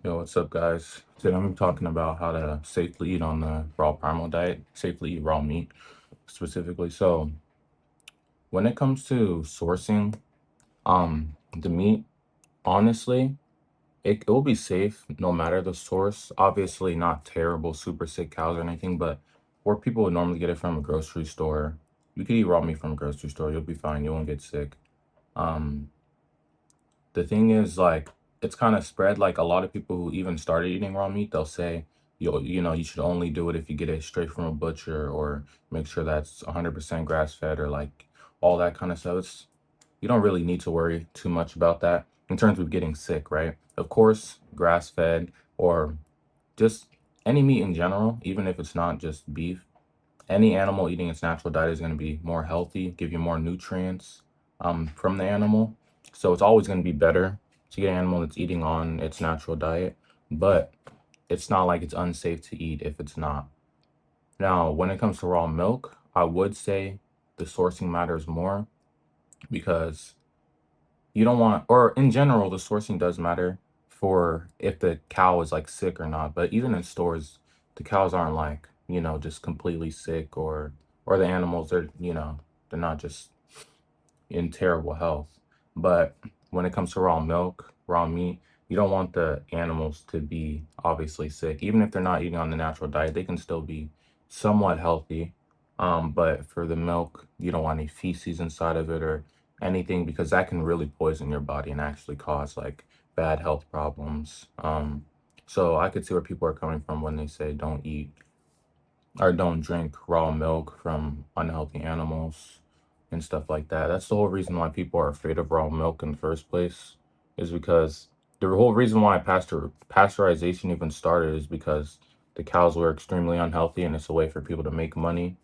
Yo, what's up, guys? Today I'm talking about how to safely eat on the raw primal diet, safely eat raw meat specifically. So, when it comes to sourcing the meat, honestly, it will be safe no matter the source. Obviously, not terrible, super sick cows or anything, but where people would normally get it from a grocery store, you could eat raw meat from a grocery store. You'll be fine. You won't get sick. Um, The thing is, like, it's kind of spread. Like a lot of people who even started eating raw meat, they'll say, you should only do it if you get it straight from a butcher or make sure that's 100% grass fed or like all that kind of stuff. You don't really need to worry too much about that in terms of getting sick, right? Of course, grass fed or just any meat in general, even if it's not just beef, any animal eating its natural diet is going to be more healthy, give you more nutrients from the animal. So it's always going to be better to get an animal that's eating on its natural diet, but it's not like it's unsafe to eat if it's not. Now, when it comes to raw milk, I would say the sourcing matters more because you don't want, or in general, the sourcing does matter for if the cow is like sick or not. But even in stores, the cows aren't like, just completely sick or the animals are, they're not just in terrible health. But when it comes to raw milk, raw meat, you don't want the animals to be obviously sick. Even if they're not eating on the natural diet, they can still be somewhat healthy. But for the milk, you don't want any feces inside of it or anything because that can really poison your body and actually cause like bad health problems. So I could see where people are coming from when they say don't eat or don't drink raw milk from unhealthy animals and stuff like that. That's the whole reason why people are afraid of raw milk in the first place, is because the whole reason why pasteurization even started is because the cows were extremely unhealthy and it's a way for people to make money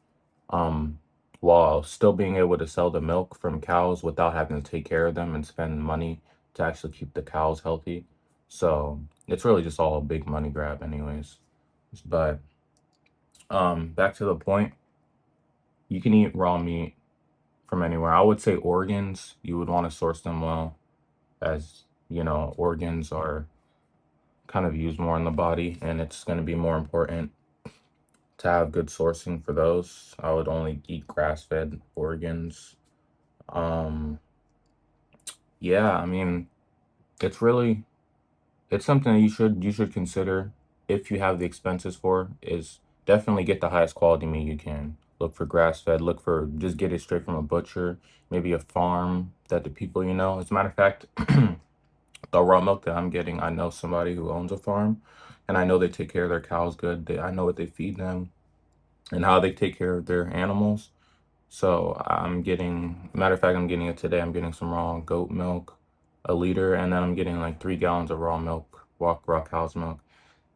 um, while still being able to sell the milk from cows without having to take care of them and spend money to actually keep the cows healthy. So it's really just all a big money grab anyways. But back to the point, you can eat raw meat from anywhere. I would say organs, you would want to source them well, as organs are kind of used more in the body, and it's going to be more important to have good sourcing for those. I would only eat grass-fed organs. Um, yeah, I mean, it's really it's something that you should consider if you have the expenses for, is definitely get the highest quality meat you can. Look for grass fed, look for just get it straight from a butcher, maybe a farm that the people As a matter of fact, the raw milk that I'm getting, I know somebody who owns a farm and I know they take care of their cows good. I know what they feed them and how they take care of their animals. So matter of fact, I'm getting it today. I'm getting some raw goat milk, a liter, and then I'm getting like 3 gallons of raw milk, raw cow's milk.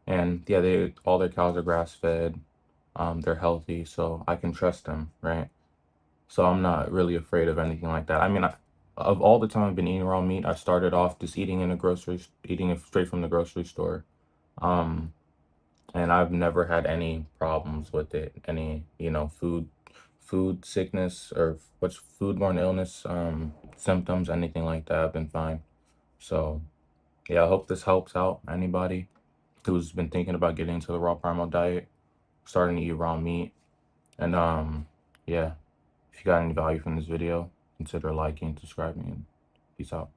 And yeah, all their cows are grass fed. They're healthy, so I can trust them, right? So I'm not really afraid of anything like that. I mean, of all the time I've been eating raw meat, I started off just eating it straight from the grocery store. Um, and I've never had any problems with it, any, food sickness or what's foodborne illness, symptoms, anything like that. I've been fine. So yeah, I hope this helps out anybody who's been thinking about getting into the raw primal diet, starting to eat raw meat. And yeah, if you got any value from this video, consider liking, subscribing, and peace out.